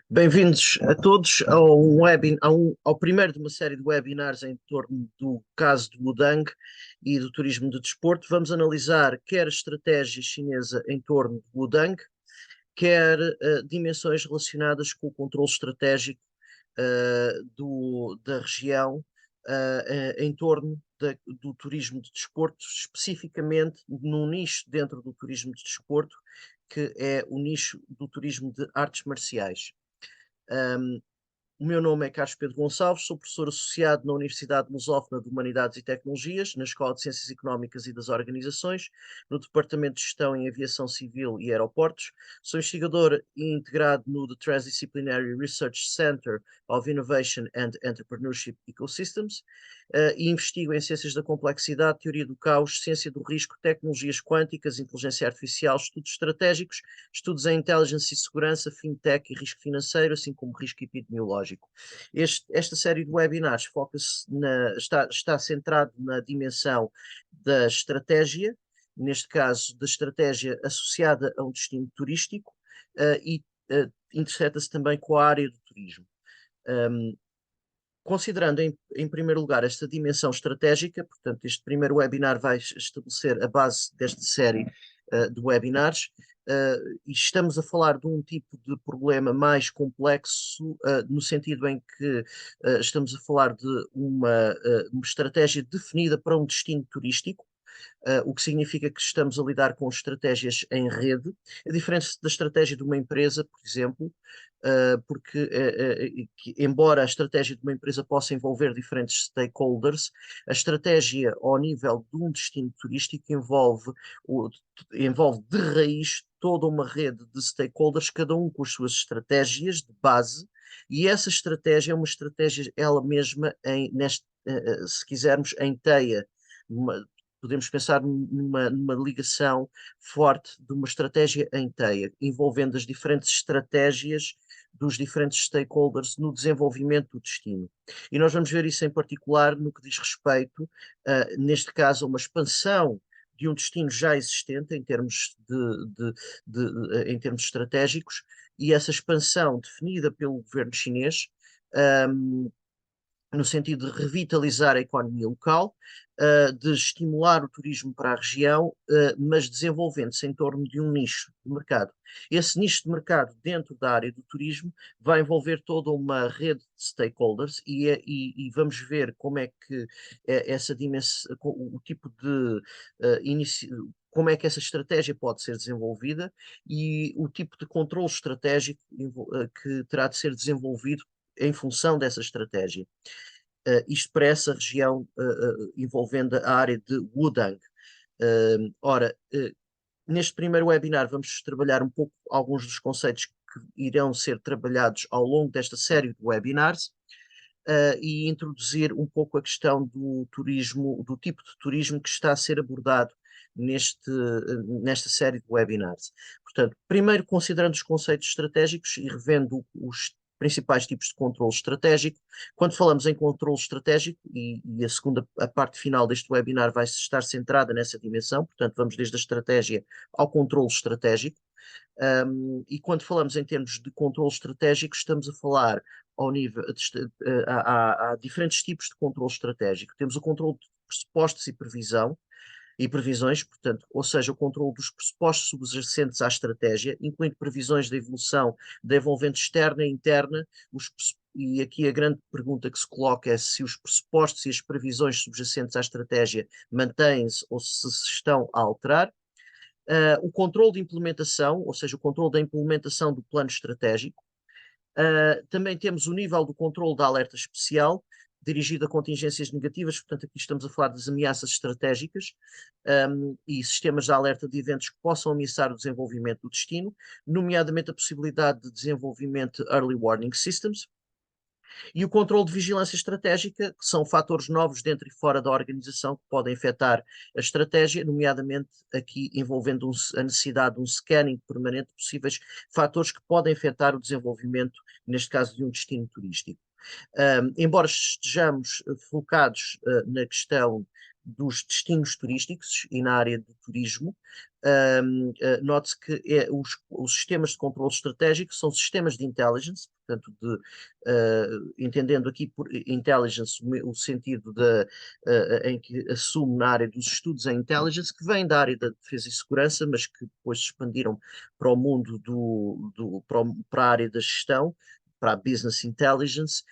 Bem-vindos a todos ao primeiro de uma série de webinars em torno do caso de Wudang e do turismo de desporto. Vamos analisar quer a estratégia chinesa em torno de Wudang, quer dimensões relacionadas com o controle estratégico da região em torno do turismo de desporto, especificamente num nicho dentro do turismo de desporto, que é o nicho do turismo de artes marciais. Um, o meu nome é Carlos Pedro Gonçalves, sou professor associado na Universidade Lusófona de Humanidades e Tecnologias, na Escola de Ciências Económicas e das Organizações, no Departamento de Gestão em Aviação Civil e Aeroportos. Sou investigador e integrado no The Transdisciplinary Research Center of Innovation and Entrepreneurship Ecosystems e investigo em ciências da complexidade, teoria do caos, ciência do risco, tecnologias quânticas, inteligência artificial, estudos estratégicos, estudos em intelligence e segurança, fintech e risco financeiro, assim como risco epidemiológico. Esta série de webinars está centrado na dimensão da estratégia, neste caso da estratégia associada a um destino turístico, e interseta-se também com a área do turismo. Um, Considerando em primeiro lugar esta dimensão estratégica, portanto, este primeiro webinar vai estabelecer a base desta série de webinars, e estamos a falar de um tipo de problema mais complexo, no sentido em que estamos a falar de uma estratégia definida para um destino turístico, o que significa que estamos a lidar com estratégias em rede, a diferença da estratégia de uma empresa, por exemplo, porque, embora a estratégia de uma empresa possa envolver diferentes stakeholders, a estratégia ao nível de um destino turístico envolve de raiz toda uma rede de stakeholders, cada um com as suas estratégias de base, e essa estratégia é uma estratégia ela mesma, se quisermos, em teia. Podemos pensar numa ligação forte de uma estratégia em teia, envolvendo as diferentes estratégias dos diferentes stakeholders no desenvolvimento do destino. E nós vamos ver isso em particular no que diz respeito, neste caso, a uma expansão de um destino já existente em termos estratégicos, e essa expansão definida pelo governo chinês, um, no sentido de revitalizar a economia local, de estimular o turismo para a região, mas desenvolvendo-se em torno de um nicho de mercado. Esse nicho de mercado dentro da área do turismo vai envolver toda uma rede de stakeholders e vamos ver como é que essa dimensão, o tipo de como é que essa estratégia pode ser desenvolvida e o tipo de controle estratégico que terá de ser desenvolvido em função dessa estratégia. Isto para essa região envolvendo a área de Wudang. Neste primeiro webinar vamos trabalhar um pouco alguns dos conceitos que irão ser trabalhados ao longo desta série de webinars, e introduzir um pouco a questão do turismo, do tipo de turismo que está a ser abordado nesta série de webinars. Portanto, primeiro considerando os conceitos estratégicos e revendo os principais tipos de controle estratégico. Quando falamos em controle estratégico, e a parte final deste webinar vai estar centrada nessa dimensão, portanto, vamos desde a estratégia ao controle estratégico. E quando falamos em termos de controle estratégico, estamos a falar ao nível, há diferentes tipos de controle estratégico. Temos o controle de pressupostos e previsões, portanto, ou seja, o controle dos pressupostos subjacentes à estratégia, incluindo previsões da evolução da envolvente externa e interna, e aqui a grande pergunta que se coloca é se os pressupostos e as previsões subjacentes à estratégia mantêm-se ou se estão a alterar. O controle de implementação, ou seja, o controle da implementação do plano estratégico. Também temos o nível do controle da alerta especial, dirigido a contingências negativas, portanto, aqui estamos a falar das ameaças estratégicas, e sistemas de alerta de eventos que possam ameaçar o desenvolvimento do destino, nomeadamente a possibilidade de desenvolvimento de Early Warning Systems, e o controle de vigilância estratégica, que são fatores novos dentro e fora da organização que podem afetar a estratégia, nomeadamente aqui envolvendo a necessidade de um scanning permanente de possíveis fatores que podem afetar o desenvolvimento, neste caso, de um destino turístico. Embora estejamos focados na questão dos destinos turísticos e na área do turismo, Note-se que os sistemas de controle estratégico são sistemas de intelligence, portanto, entendendo aqui por intelligence o sentido em que assume na área dos estudos em intelligence, que vem da área da defesa e segurança, mas que depois se expandiram para o mundo para a área da gestão, para a business intelligence.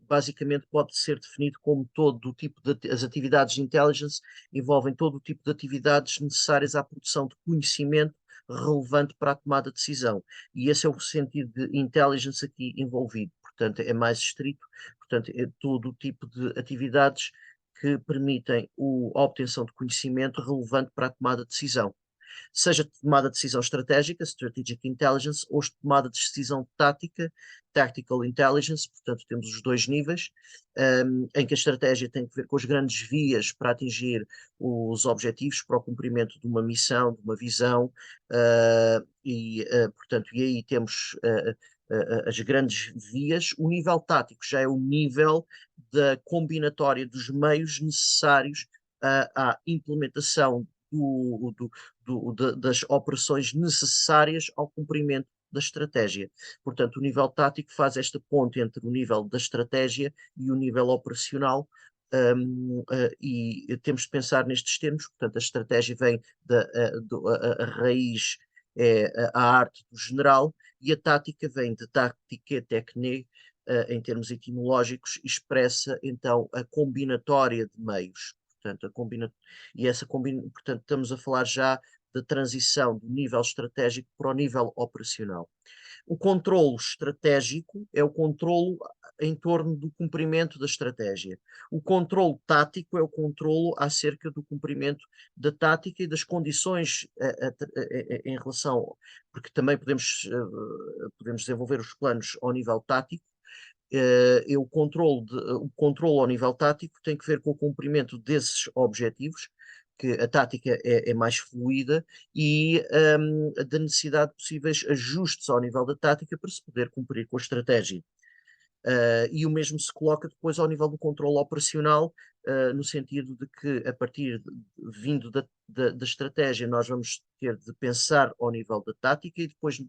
Basicamente pode ser definido como todo o tipo as atividades de intelligence envolvem todo o tipo de atividades necessárias à produção de conhecimento relevante para a tomada de decisão. E esse é o sentido de intelligence aqui envolvido. Portanto, é mais estrito, portanto, é todo o tipo de atividades que permitem a obtenção de conhecimento relevante para a tomada de decisão, seja tomada de decisão estratégica, strategic intelligence, ou tomada de decisão tática, tactical intelligence. Portanto, temos os dois níveis, em que a estratégia tem que ver com as grandes vias para atingir os objetivos, para o cumprimento de uma missão, de uma visão, portanto, e aí temos as grandes vias. O nível tático já é o nível da combinatória dos meios necessários à implementação das operações necessárias ao cumprimento da estratégia. Portanto, o nível tático faz esta ponte entre o nível da estratégia e o nível operacional. E temos de pensar nestes termos. Portanto, a estratégia vem a raiz é a arte do general, e a tática vem de tactique technique, em termos etimológicos, expressa então a combinatória de meios. Portanto, portanto, estamos a falar já da transição do nível estratégico para o nível operacional. O controlo estratégico é o controlo em torno do cumprimento da estratégia. O controlo tático é o controlo acerca do cumprimento da tática e das condições em relação, porque também podemos desenvolver os planos ao nível tático. O controle ao nível tático tem que ver com o cumprimento desses objetivos, que a tática é mais fluida, e da necessidade de possíveis ajustes ao nível da tática para se poder cumprir com a estratégia. E o mesmo se coloca depois ao nível do controle operacional, no sentido de que, vindo da estratégia, nós vamos ter de pensar ao nível da tática, e depois,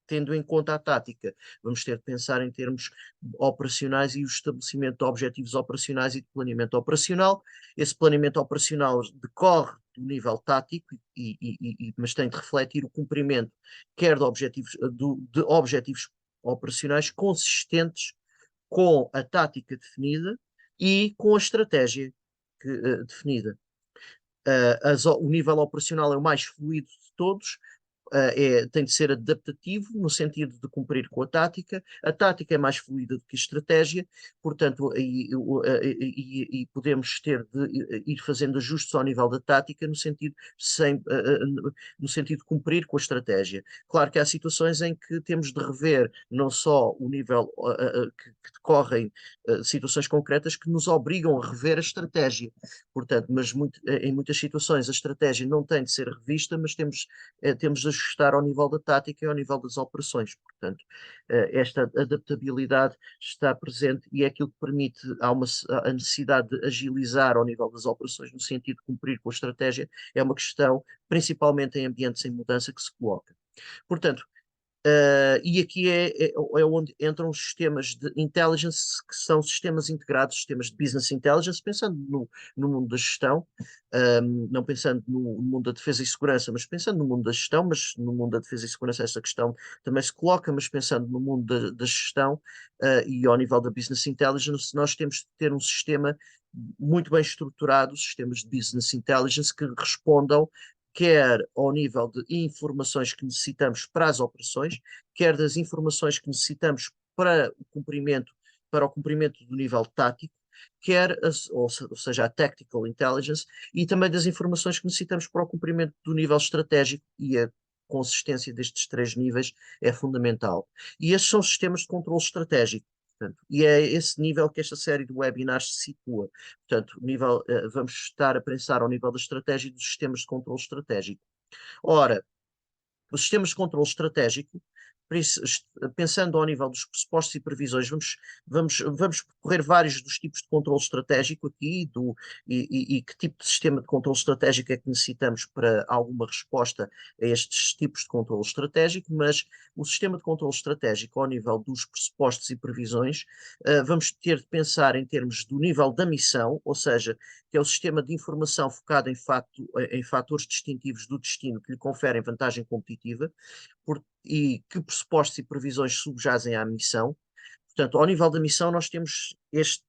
tendo em conta a tática, vamos ter de pensar em termos operacionais e o estabelecimento de objetivos operacionais e de planeamento operacional. Esse planeamento operacional decorre do nível tático, mas tem de refletir o cumprimento quer de objetivos operacionais consistentes com a tática definida e com a estratégia definida. O nível operacional é o mais fluido de todos. Tem de ser adaptativo no sentido de cumprir com a tática. A tática é mais fluida do que a estratégia, portanto, podemos ter de ir fazendo ajustes ao nível da tática no sentido de cumprir com a estratégia. Claro que há situações em que temos de rever não só o nível que decorrem situações concretas que nos obrigam a rever a estratégia. Portanto, mas em muitas situações a estratégia não tem de ser revista, mas temos de ajustar ao nível da tática e ao nível das operações. Portanto, esta adaptabilidade está presente, e é aquilo que permite a necessidade de agilizar ao nível das operações no sentido de cumprir com a estratégia. É uma questão, principalmente em ambientes em mudança, que se coloca. Portanto, e aqui é onde entram os sistemas de intelligence, que são sistemas integrados, sistemas de business intelligence, pensando no mundo da gestão, não pensando no mundo da defesa e segurança, mas pensando no mundo da gestão. Mas no mundo da defesa e segurança essa questão também se coloca, mas pensando no mundo da gestão, e ao nível da business intelligence, nós temos de ter um sistema muito bem estruturado, sistemas de business intelligence que respondam quer ao nível de informações que necessitamos para as operações, quer das informações que necessitamos para o cumprimento do nível tático, ou seja, a tactical intelligence, e também das informações que necessitamos para o cumprimento do nível estratégico, e a consistência destes três níveis é fundamental. E estes são sistemas de controle estratégico. Portanto, e é esse nível que esta série de webinars se situa. Portanto, vamos estar a pensar ao nível da estratégia e dos sistemas de controle estratégico. Ora, os sistemas de controle estratégico Por isso, pensando ao nível dos pressupostos e previsões, vamos percorrer vários dos tipos de controle estratégico aqui e que tipo de sistema de controle estratégico é que necessitamos para alguma resposta a estes tipos de controle estratégico, mas o sistema de controle estratégico ao nível dos pressupostos e previsões, vamos ter de pensar em termos do nível da missão, ou seja, que é o sistema de informação focado em fatores distintivos do destino que lhe conferem vantagem competitiva, e que pressupostos e previsões subjazem à missão. Portanto, ao nível da missão, nós temos este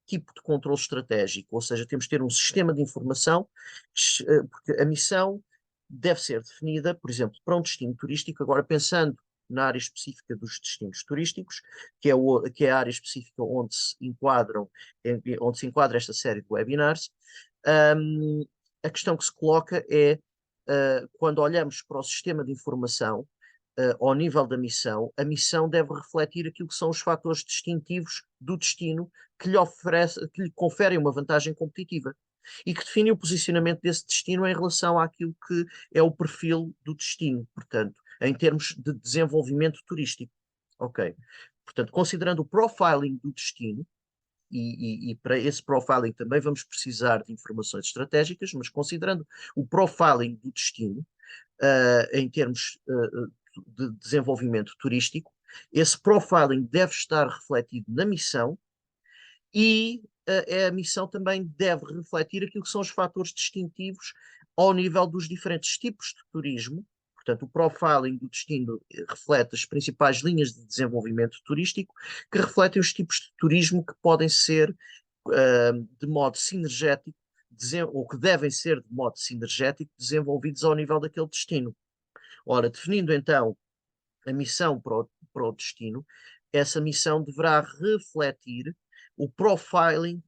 tipo de controle estratégico, ou seja, temos de ter um sistema de informação, porque a missão deve ser definida, por exemplo, para um destino turístico, agora pensando na área específica dos destinos turísticos, que é a área específica onde se enquadra esta série de webinars. um, a questão que se coloca é, quando olhamos para o sistema de informação, ao nível da missão, a missão deve refletir aquilo que são os fatores distintivos do destino que lhe conferem uma vantagem competitiva e que definem o posicionamento desse destino em relação àquilo que é o perfil do destino, portanto, em termos de desenvolvimento turístico. Ok. Portanto, considerando o profiling do destino, e para esse profiling também vamos precisar de informações estratégicas, mas considerando o profiling do destino, em termos de desenvolvimento turístico, esse profiling deve estar refletido na missão e a missão também deve refletir aquilo que são os fatores distintivos ao nível dos diferentes tipos de turismo. Portanto, o profiling do destino reflete as principais linhas de desenvolvimento turístico, que refletem os tipos de turismo que podem ser de modo sinergético, ou que devem ser de modo sinergético desenvolvidos ao nível daquele destino. Ora, definindo então a missão para o destino, essa missão deverá refletir o profiling,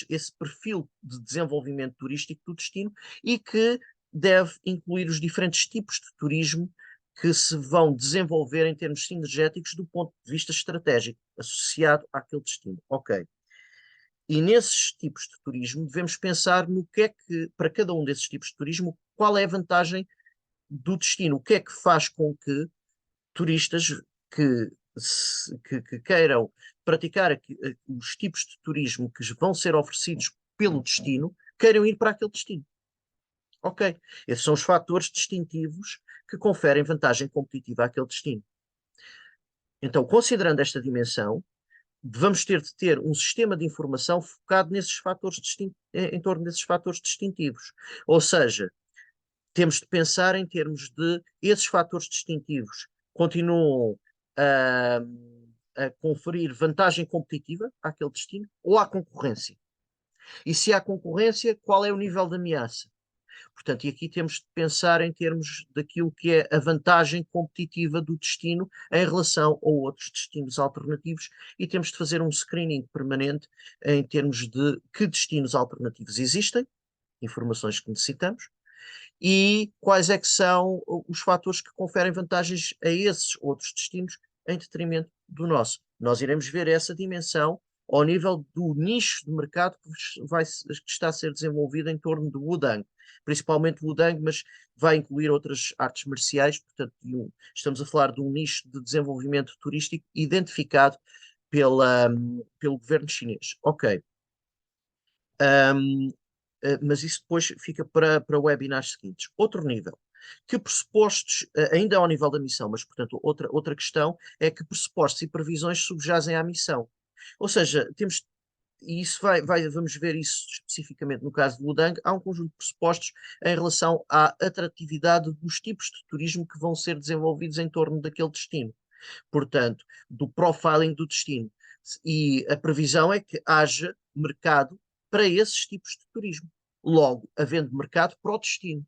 esse perfil de desenvolvimento turístico do destino e que deve incluir os diferentes tipos de turismo que se vão desenvolver em termos sinergéticos do ponto de vista estratégico associado àquele destino. Ok. E nesses tipos de turismo devemos pensar no que é que, para cada um desses tipos de turismo, qual é a vantagem do destino, o que é que faz com que turistas que, que queiram praticar os tipos de turismo que vão ser oferecidos pelo destino, queiram ir para aquele destino. Ok, esses são os fatores distintivos que conferem vantagem competitiva àquele destino. Então, considerando esta dimensão, vamos ter de ter um sistema de informação focado nesses fatores em torno desses fatores distintivos. Ou seja, temos de pensar em termos de esses fatores distintivos continuam a, a conferir vantagem competitiva àquele destino ou à concorrência. E se há concorrência, qual é o nível de ameaça? Portanto, e aqui temos de pensar em termos daquilo que é a vantagem competitiva do destino em relação a outros destinos alternativos e temos de fazer um screening permanente em termos de que destinos alternativos existem, informações que necessitamos, e quais é que são os fatores que conferem vantagens a esses outros destinos em detrimento do nosso. Nós iremos ver essa dimensão ao nível do nicho de mercado que está a ser desenvolvido em torno do Wudang, principalmente o Wudang, mas vai incluir outras artes marciais, portanto, estamos a falar de um nicho de desenvolvimento turístico identificado pelo governo chinês. Ok. Um, mas isso depois fica para webinars seguintes. Outro nível. Que pressupostos, ainda ao nível da missão, mas portanto outra questão é que pressupostos e previsões subjazem à missão. Ou seja, temos, e isso vamos ver isso especificamente no caso do Wudang, há um conjunto de pressupostos em relação à atratividade dos tipos de turismo que vão ser desenvolvidos em torno daquele destino. Portanto, do profiling do destino. E a previsão é que haja mercado para esses tipos de turismo. Logo, havendo mercado para o destino.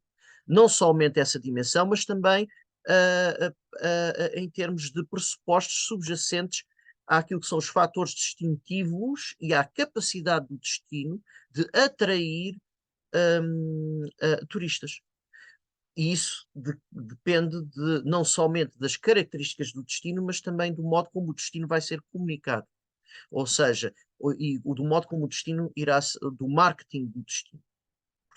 Não somente essa dimensão, mas também em termos de pressupostos subjacentes àquilo que são os fatores distintivos e à capacidade do destino de atrair turistas. E isso depende não somente das características do destino, mas também do modo como o destino vai ser comunicado. Ou seja, do modo como o destino do marketing do destino.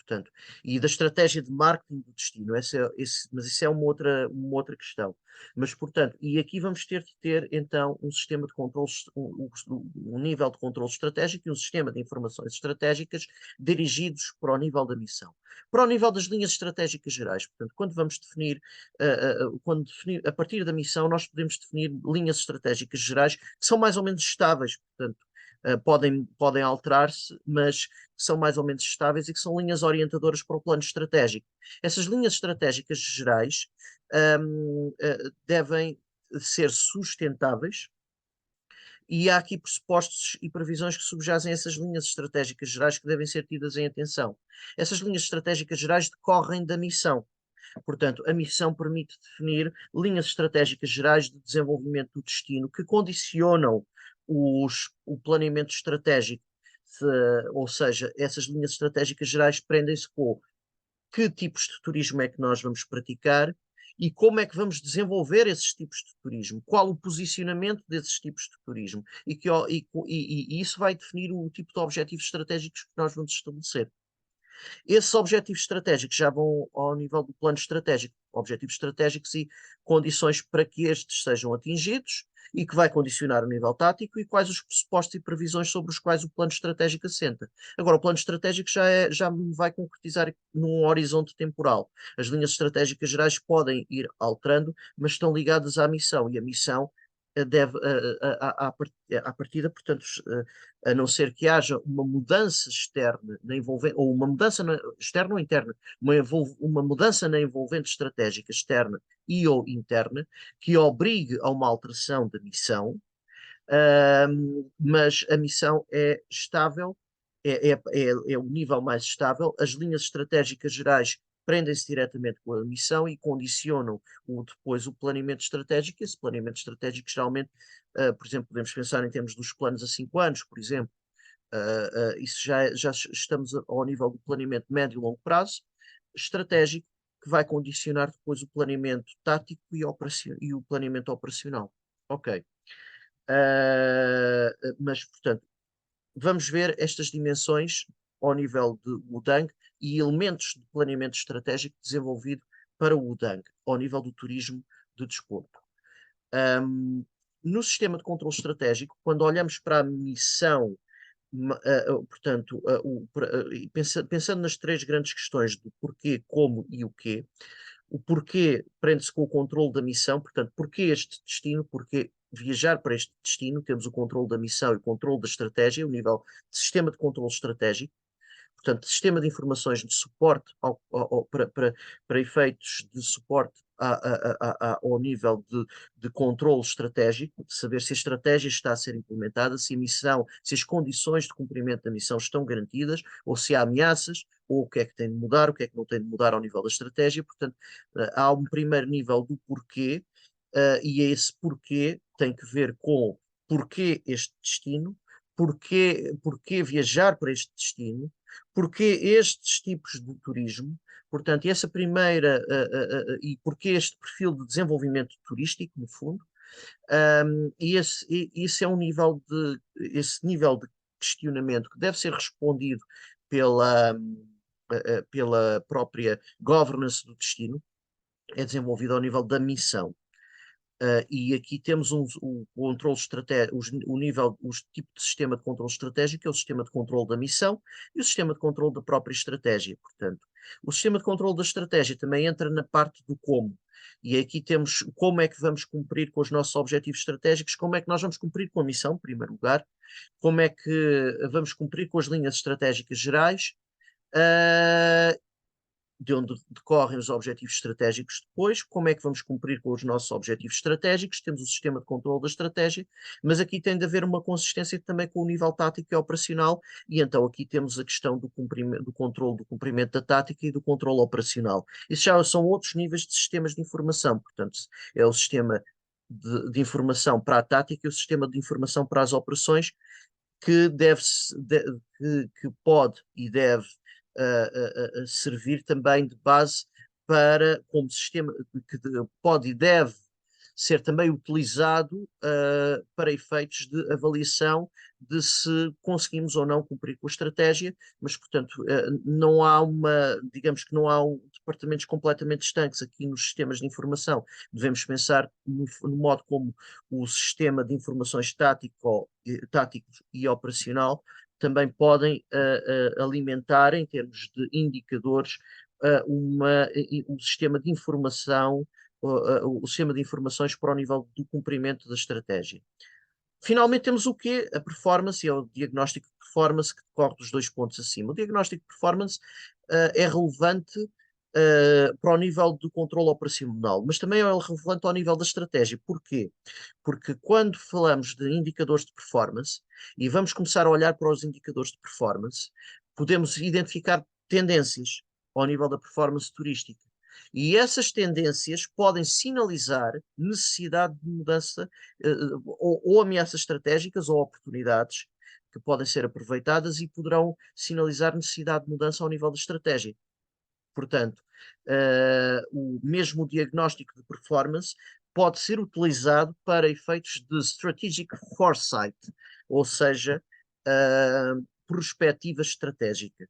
Portanto, e da estratégia de marketing do destino, mas isso é uma outra questão. Mas, portanto, e aqui vamos ter de ter, então, um sistema de controles, um nível de controle estratégico e um sistema de informações estratégicas dirigidos para o nível da missão. Para o nível das linhas estratégicas gerais, portanto, quando vamos definir, a partir da missão, nós podemos definir linhas estratégicas gerais que são mais ou menos estáveis, portanto, podem alterar-se, mas são mais ou menos estáveis e que são linhas orientadoras para o plano estratégico. Essas linhas estratégicas gerais devem ser sustentáveis e há aqui pressupostos e previsões que subjazem essas linhas estratégicas gerais que devem ser tidas em atenção. Essas linhas estratégicas gerais decorrem da missão. Portanto, a missão permite definir linhas estratégicas gerais de desenvolvimento do destino que condicionam o planeamento estratégico. Ou seja, essas linhas estratégicas gerais prendem-se com que tipos de turismo é que nós vamos praticar e como é que vamos desenvolver esses tipos de turismo, qual o posicionamento desses tipos de turismo e isso vai definir o tipo de objetivos estratégicos que nós vamos estabelecer. Esses objetivos estratégicos já vão ao nível do plano estratégico, objetivos estratégicos e condições para que estes sejam atingidos e que vai condicionar o nível tático e quais os pressupostos e previsões sobre os quais o plano estratégico assenta. Agora, o plano estratégico já me vai concretizar num horizonte temporal. As linhas estratégicas gerais podem ir alterando, mas estão ligadas à missão e a missão deve, à partida, portanto, a não ser que haja uma mudança externa na envolvente, ou uma mudança externa ou interna, uma mudança na envolvente estratégica externa e ou interna, que obrigue a uma alteração da missão, mas a missão é estável, é o nível mais estável, as linhas estratégicas gerais prendem-se diretamente com a missão e condicionam depois o planeamento estratégico. Esse planeamento estratégico, geralmente, por exemplo, podemos pensar em termos dos planos a 5 anos, por exemplo. Isso já estamos ao nível do planeamento médio e longo prazo, estratégico, que vai condicionar depois o planeamento tático e o planeamento operacional. Ok. Mas, portanto, vamos ver estas dimensões ao nível de Wudang e elementos de planeamento estratégico desenvolvido para o Wudang, ao nível do turismo de desporto. No sistema de controle estratégico, quando olhamos para a missão, portanto, pensando nas três grandes questões do porquê, como e o quê, o porquê prende-se com o controle da missão, portanto, porquê este destino, porquê viajar para este destino, temos o controle da missão e o controle da estratégia, o nível de sistema de controle estratégico, portanto, sistema de informações de suporte para efeitos de suporte ao nível de controle estratégico, de saber se a estratégia está a ser implementada, se a missão, se as condições de cumprimento da missão estão garantidas, ou se há ameaças, ou o que é que tem de mudar, o que é que não tem de mudar ao nível da estratégia. Portanto, há um primeiro nível do porquê, e esse porquê tem que ver com porquê este destino, porquê viajar para este destino, porquê estes tipos de turismo, portanto, essa primeira, e porquê este perfil de desenvolvimento turístico, no fundo, e esse é um nível esse nível de questionamento que deve ser respondido pela, pela própria governance do destino, é desenvolvido ao nível da missão. E aqui temos o controle estratégico, o nível, o tipo de sistema de controle estratégico, que é o sistema de controle da missão e o sistema de controle da própria estratégia. Portanto, o sistema de controle da estratégia também entra na parte do como. E aqui temos como é que vamos cumprir com os nossos objetivos estratégicos, como é que nós vamos cumprir com a missão, em primeiro lugar, como é que vamos cumprir com as linhas estratégicas gerais, uh, de onde decorrem os objetivos estratégicos depois, como é que vamos cumprir com os nossos objetivos estratégicos, temos o sistema de controle da estratégia, mas aqui tem de haver uma consistência também com o nível tático e operacional, e então aqui temos a questão do controle do cumprimento da tática e do controle operacional. Isso já são outros níveis de sistemas de informação, portanto, é o sistema de informação para a tática e o sistema de informação para as operações, que que pode e deve servir também de base para, como sistema, que pode e deve ser também utilizado para efeitos de avaliação de se conseguimos ou não cumprir com a estratégia, mas, portanto, não há digamos que não há departamentos completamente estanques aqui nos sistemas de informação. Devemos pensar no modo como o sistema de informações tático e operacional também podem alimentar, em termos de indicadores, um sistema de informação, o sistema de informações para o nível do cumprimento da estratégia. Finalmente temos o quê? A performance, é o diagnóstico de performance que decorre dos dois pontos acima. O diagnóstico de performance é relevante para o nível do controle operacional, mas também é relevante ao nível da estratégia. Porquê? Porque quando falamos de indicadores de performance, e vamos começar a olhar para os indicadores de performance, podemos identificar tendências ao nível da performance turística. E essas tendências podem sinalizar necessidade de mudança, ou ameaças estratégicas ou oportunidades que podem ser aproveitadas e poderão sinalizar necessidade de mudança ao nível da estratégia. Portanto, o mesmo diagnóstico de performance pode ser utilizado para efeitos de strategic foresight, ou seja, perspectiva estratégica,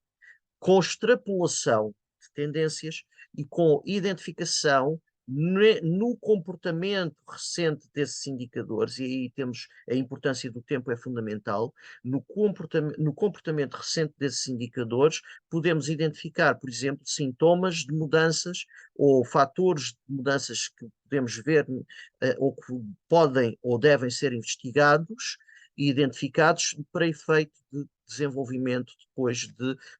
com extrapolação de tendências e com identificação no comportamento recente desses indicadores, e aí temos a importância do tempo é fundamental, no comportamento recente desses indicadores, podemos identificar, por exemplo, sintomas de mudanças ou fatores de mudanças que podemos ver ou que podem ou devem ser investigados e identificados para efeito de desenvolvimento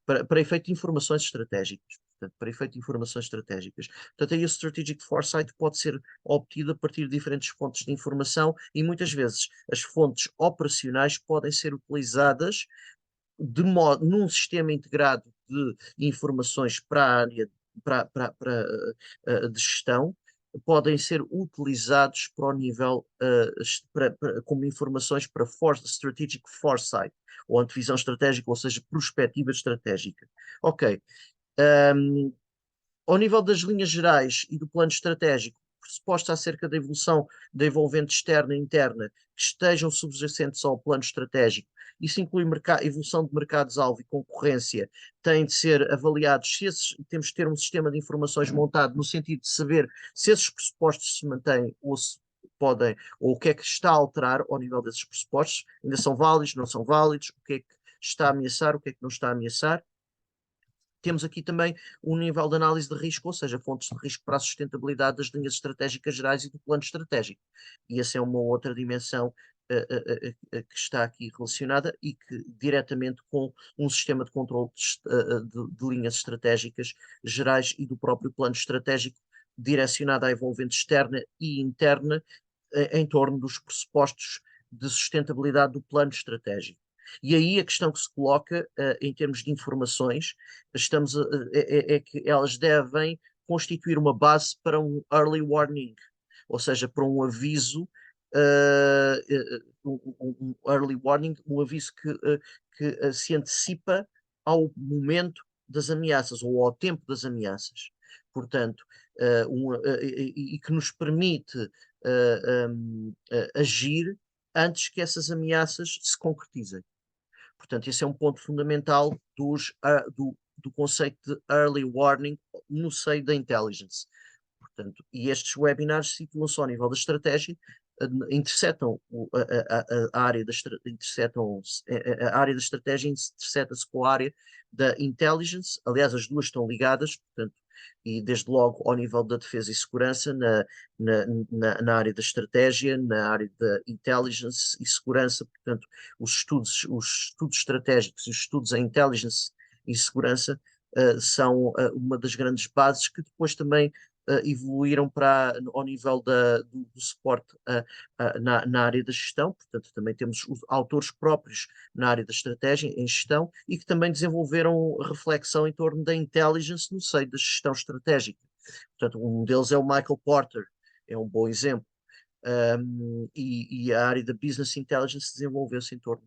para efeito de informações estratégicas. Portanto, para efeito de informações estratégicas. Portanto, aí o Strategic Foresight pode ser obtido a partir de diferentes fontes de informação e muitas vezes as fontes operacionais podem ser utilizadas num sistema integrado de informações para a área de gestão, podem ser utilizados para o nível como informações para Strategic Foresight, ou antevisão estratégica, ou seja, perspectiva estratégica. Ok. Um, Ao nível das linhas gerais e do plano estratégico, pressupostos acerca da evolução da envolvente externa e interna que estejam subjacentes ao plano estratégico, isso inclui evolução de mercados-alvo e concorrência, têm de ser avaliados temos de ter um sistema de informações montado no sentido de saber se esses pressupostos se mantêm ou se podem, ou o que é que está a alterar ao nível desses pressupostos, ainda são válidos, não são válidos, o que é que está a ameaçar, o que é que não está a ameaçar. Temos aqui também um nível de análise de risco, ou seja, fontes de risco para a sustentabilidade das linhas estratégicas gerais e do plano estratégico. E essa é uma outra dimensão que está aqui relacionada e que diretamente com um sistema de controle de linhas estratégicas gerais e do próprio plano estratégico direcionado à envolvente externa e interna em torno dos pressupostos de sustentabilidade do plano estratégico. E aí a questão que se coloca, em termos de informações, é que elas devem constituir uma base para um early warning, ou seja, para um aviso, um early warning, um aviso que se antecipa ao momento das ameaças ou ao tempo das ameaças. Portanto, e que nos permite agir antes que essas ameaças se concretizem. Portanto, esse é um ponto fundamental do conceito de early warning no seio da intelligence. Portanto, e estes webinars situam-se ao nível da estratégia, intersetam a área a área da estratégia interseta-se com a área da intelligence. Aliás, as duas estão ligadas, portanto, e desde logo ao nível da defesa e segurança, na área da estratégia, na área da intelligence e segurança, portanto, os estudos estratégicos e os estudos em intelligence e segurança são uma das grandes bases que depois também evoluíram ao nível do suporte na área da gestão, portanto também temos os autores próprios na área da estratégia, em gestão, e que também desenvolveram reflexão em torno da intelligence no seio da gestão estratégica. Portanto, um deles é o Michael Porter, é um bom exemplo. E a área da Business Intelligence desenvolveu-se em torno,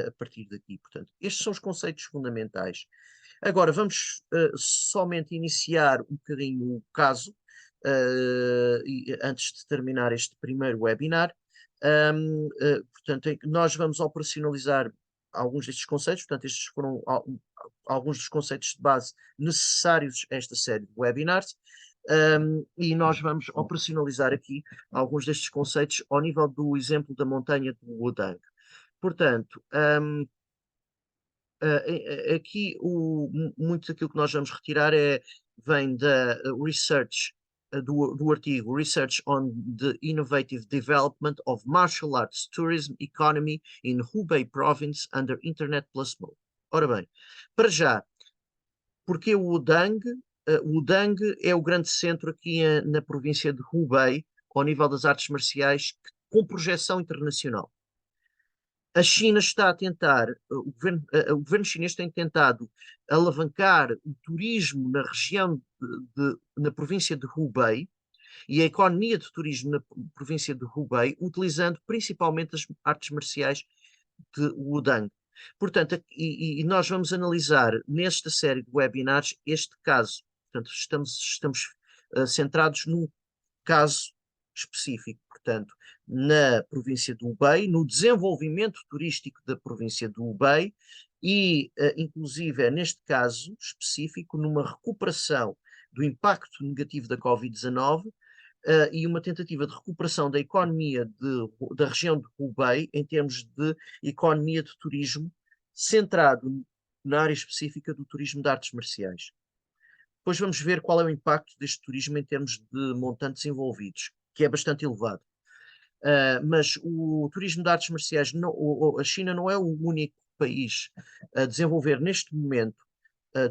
a partir daqui. Portanto, estes são os conceitos fundamentais. Agora, vamos somente iniciar um bocadinho o caso antes de terminar este primeiro webinar. Portanto, nós vamos operacionalizar alguns destes conceitos, portanto, estes foram alguns dos conceitos de base necessários a esta série de webinars. E nós vamos operacionalizar aqui alguns destes conceitos ao nível do exemplo da montanha do Wudang. Portanto, aqui muito daquilo que nós vamos retirar vem da research, do artigo Research on the Innovative Development of Martial Arts Tourism Economy in Hubei Province under Internet Plus Mode. Ora bem, para já, porque o Wudang? O Wudang é o grande centro aqui na província de Hubei, ao nível das artes marciais, com projeção internacional. A China está a tentar, o governo chinês tem tentado alavancar o turismo na região na província de Hubei e a economia de turismo na província de Hubei, utilizando principalmente as artes marciais de Wudang. Portanto, e nós vamos analisar nesta série de webinars este caso. Portanto, estamos centrados num caso específico, portanto, na província do Hubei, no desenvolvimento turístico da província do Hubei e, inclusive, neste caso específico, numa recuperação do impacto negativo da Covid-19 e uma tentativa de recuperação da economia da região de Hubei em termos de economia de turismo, centrado na área específica do turismo de artes marciais. Depois vamos ver qual é o impacto deste turismo em termos de montantes envolvidos, que é bastante elevado. Mas o turismo de artes marciais, a China não é o único país a desenvolver neste momento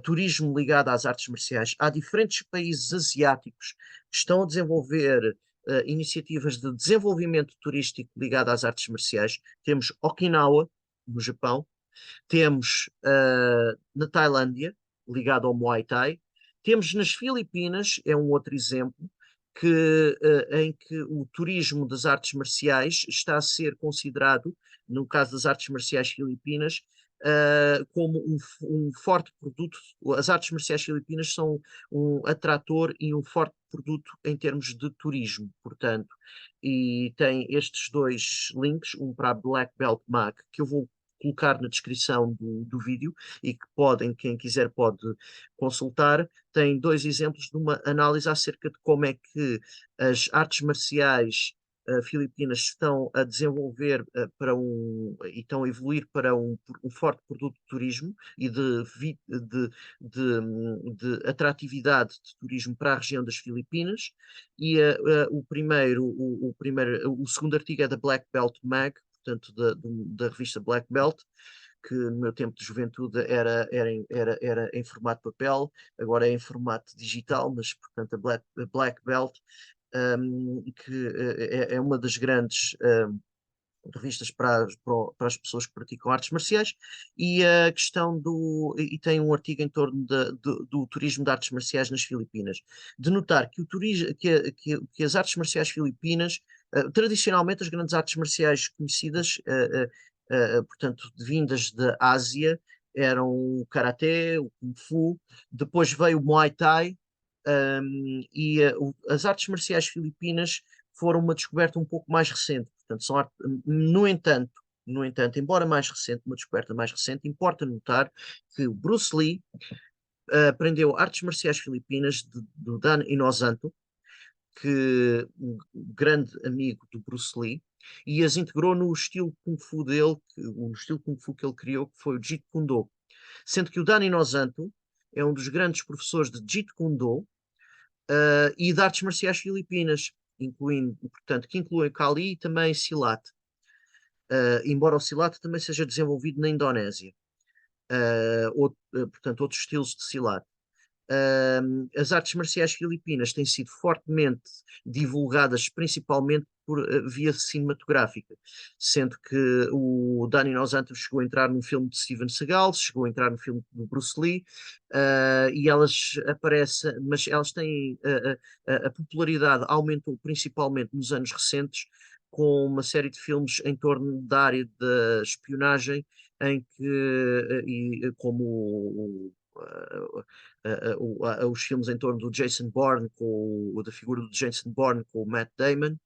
turismo ligado às artes marciais. Há diferentes países asiáticos que estão a desenvolver iniciativas de desenvolvimento turístico ligado às artes marciais. Temos Okinawa, no Japão, temos na Tailândia, ligado ao Muay Thai, temos nas Filipinas, é um outro exemplo, em que o turismo das artes marciais está a ser considerado, no caso das artes marciais filipinas, como um forte produto. As artes marciais filipinas são um atrator e um forte produto em termos de turismo, portanto, e tem estes dois links, um para a Black Belt Mag, que eu vou colocar na descrição do vídeo e que quem quiser pode consultar. Tem dois exemplos de uma análise acerca de como é que as artes marciais filipinas estão a desenvolver e estão a evoluir para um forte produto de turismo e de atratividade de turismo para a região das Filipinas. E o segundo artigo é da Black Belt Mag, portanto, da revista Black Belt, que no meu tempo de juventude era em formato papel, agora é em formato digital, mas, portanto, a Black Belt, que é uma das grandes revistas para as pessoas que praticam artes marciais, e a questão e tem um artigo em torno do turismo de artes marciais nas Filipinas. De notar que, que as artes marciais filipinas, tradicionalmente as grandes artes marciais conhecidas, portanto, vindas da Ásia, eram o Karaté, o Kung Fu, depois veio o Muay Thai, e as artes marciais filipinas foram uma descoberta um pouco mais recente. Portanto, no entanto, embora mais recente, uma descoberta mais recente, importa notar que o Bruce Lee aprendeu artes marciais filipinas do Dan Inosanto, que um grande amigo do Bruce Lee, e as integrou no estilo Kung Fu dele, no estilo Kung Fu que ele criou, que foi o Jeet Kune Do. Sendo que o Dan Inosanto é um dos grandes professores de Jeet Kune Do e de artes marciais filipinas, portanto, que incluem Kali e também Silat, embora o Silat também seja desenvolvido na Indonésia, portanto, outros estilos de Silat. As artes marciais filipinas têm sido fortemente divulgadas, principalmente por via cinematográfica, sendo que o Dani Inosanto chegou a entrar num filme de Steven Seagal, chegou a entrar no filme do Bruce Lee, e elas aparecem, mas elas têm a popularidade aumentou principalmente nos anos recentes, com uma série de filmes em torno da área da espionagem, em que, como os filmes em torno do Jason Bourne, da figura do Jason Bourne com o Matt Damon.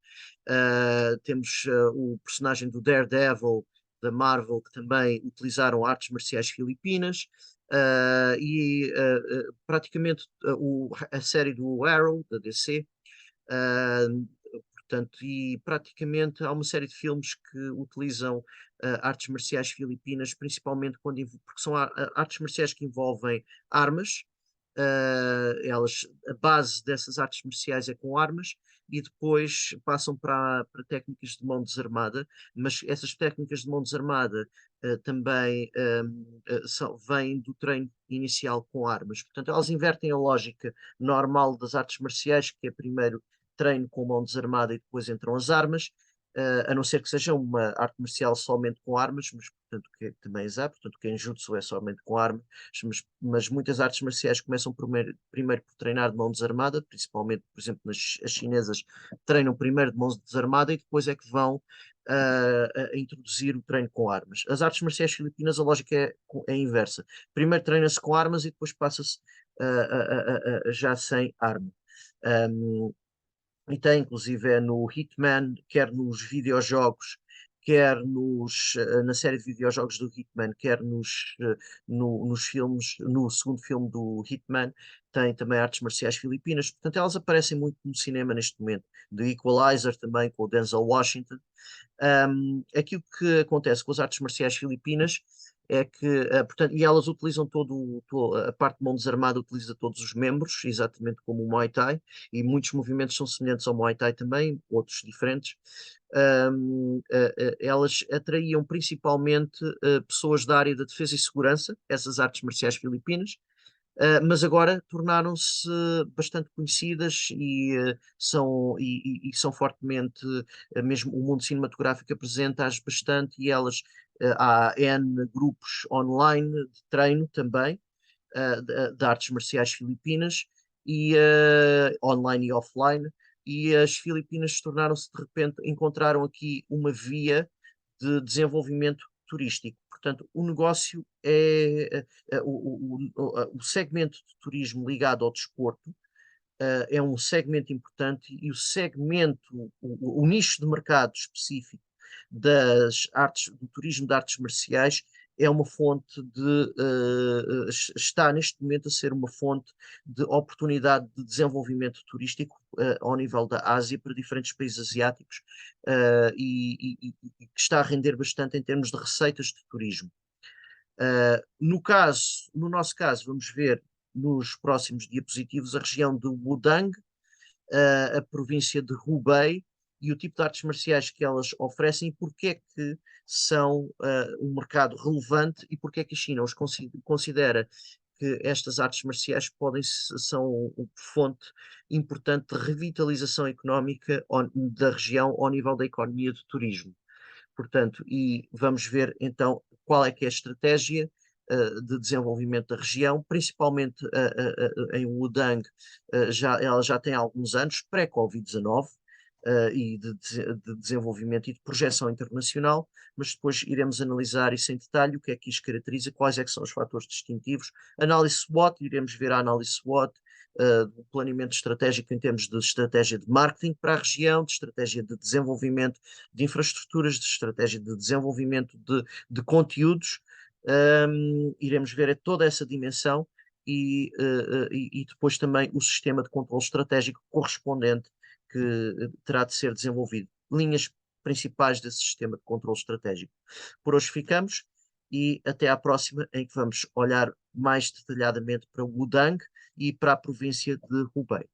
Temos o personagem do Daredevil da Marvel, que também utilizaram artes marciais filipinas. Praticamente a série do Arrow, da DC. Portanto, e praticamente há uma série de filmes que utilizam artes marciais filipinas, principalmente porque são artes marciais que envolvem armas. A base dessas artes marciais é com armas e depois passam para técnicas de mão desarmada, mas essas técnicas de mão desarmada também vêm do treino inicial com armas. Portanto, elas invertem a lógica normal das artes marciais, que é primeiro treino com mão desarmada e depois entram as armas, a não ser que seja uma arte marcial somente com armas, mas portanto que também há, portanto que em Jutsu é somente com armas, mas muitas artes marciais começam primeiro por treinar de mão desarmada, principalmente, por exemplo, as chinesas treinam primeiro de mão desarmada e depois é que vão a introduzir o treino com armas. As artes marciais filipinas, a lógica é inversa. Primeiro treina-se com armas e depois passa-se já sem arma. Um, e tem, inclusive, é no Hitman, quer nos videojogos, quer na série de videojogos do Hitman, quer nos filmes, no segundo filme do Hitman, tem também artes marciais filipinas. Portanto, elas aparecem muito no cinema neste momento. The Equalizer também, com o Denzel Washington. Aquilo que acontece com as artes marciais filipinas é que, portanto, e elas utilizam a parte de mão desarmada utiliza todos os membros, exatamente como o Muay Thai, e muitos movimentos são semelhantes ao Muay Thai também, outros diferentes. Elas atraíam principalmente pessoas da área da defesa e segurança, essas artes marciais filipinas, mas agora tornaram-se bastante conhecidas e são fortemente, mesmo o mundo cinematográfico apresenta-as bastante e há N grupos online de treino também, de artes marciais filipinas, online e offline, e as Filipinas tornaram-se, de repente, encontraram aqui uma via de desenvolvimento turístico. Portanto, o negócio o segmento de turismo ligado ao desporto é um segmento importante e o nicho de mercado específico das artes, do turismo de artes marciais é uma fonte está neste momento a ser uma fonte de oportunidade de desenvolvimento turístico ao nível da Ásia para diferentes países asiáticos e que está a render bastante em termos de receitas de turismo. No nosso caso, vamos ver nos próximos diapositivos a região de Wudang, a província de Hubei e o tipo de artes marciais que elas oferecem e porque é que são um mercado relevante e porque é que a China os considera que estas artes marciais são uma fonte importante de revitalização económica da região ao nível da economia de turismo. Portanto, e vamos ver então qual é que é a estratégia de desenvolvimento da região, principalmente em Wudang, ela já tem alguns anos, pré-Covid-19, e de desenvolvimento e de projeção internacional, mas depois iremos analisar isso em detalhe, o que é que isto caracteriza, quais é que são os fatores distintivos. Análise SWOT, iremos ver a análise SWOT, do planeamento estratégico em termos de estratégia de marketing para a região, de estratégia de desenvolvimento de infraestruturas, de estratégia de desenvolvimento de conteúdos. Iremos ver toda essa dimensão e depois também o sistema de controle estratégico correspondente que terá de ser desenvolvido. Linhas principais desse sistema de controle estratégico. Por hoje ficamos e até à próxima, em que vamos olhar mais detalhadamente para Wudang e para a província de Hubei.